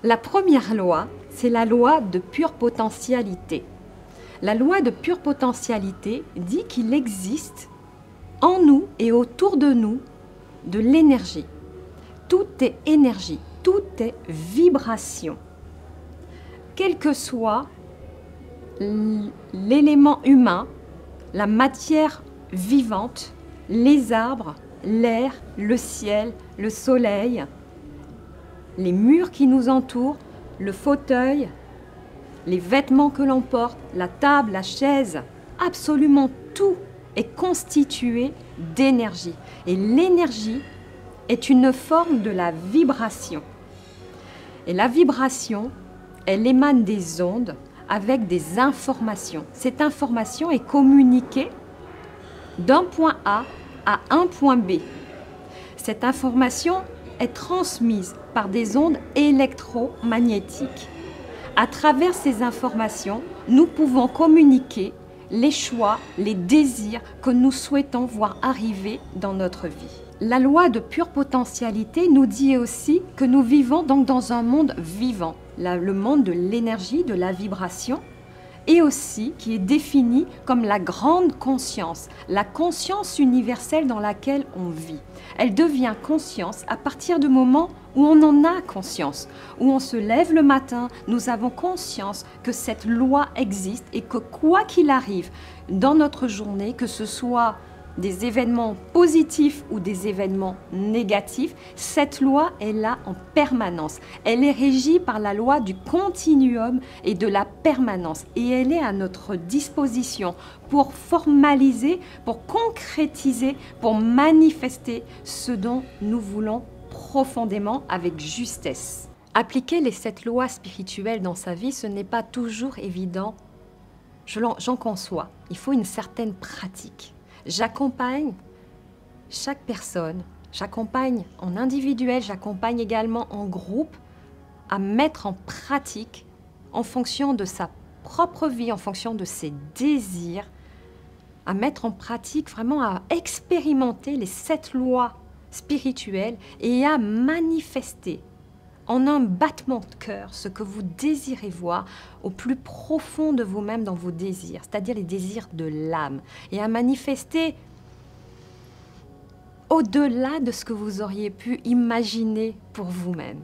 La première loi, c'est la loi de pure potentialité. La loi de pure potentialité dit qu'il existe en nous et autour de nous de l'énergie. Tout est énergie, tout est vibration. Quel que soit l'élément humain, la matière vivante, les arbres, l'air, le ciel, le soleil, les murs qui nous entourent, le fauteuil, les vêtements que l'on porte, la table, la chaise, absolument tout est constitué d'énergie. Et l'énergie est une forme de la vibration. Et la vibration, elle émane des ondes avec des informations. Cette information est communiquée d'un point A à un point B. Cette information est transmise par des ondes électromagnétiques. À travers ces informations, nous pouvons communiquer les choix, les désirs que nous souhaitons voir arriver dans notre vie. La loi de pure potentialité nous dit aussi que nous vivons donc dans un monde vivant, le monde de l'énergie, de la vibration, et aussi qui est défini comme la grande conscience, la conscience universelle dans laquelle on vit. Elle devient conscience à partir du moment où on en a conscience, où on se lève le matin, nous avons conscience que cette loi existe et que quoi qu'il arrive dans notre journée, que ce soit des événements positifs ou des événements négatifs, cette loi est là en permanence. Elle est régie par la loi du continuum et de la permanence. Et elle est à notre disposition pour formaliser, pour concrétiser, pour manifester ce dont nous voulons profondément avec justesse. Appliquer les 7 lois spirituelles dans sa vie, ce n'est pas toujours évident. J'en conçois. Il faut une certaine pratique. J'accompagne chaque personne, j'accompagne en individuel, j'accompagne également en groupe à mettre en pratique en fonction de sa propre vie, en fonction de ses désirs, à mettre en pratique, vraiment à expérimenter les 7 lois spirituelles et à manifester en un battement de cœur ce que vous désirez voir au plus profond de vous-même dans vos désirs, c'est-à-dire les désirs de l'âme, et à manifester au-delà de ce que vous auriez pu imaginer pour vous-même.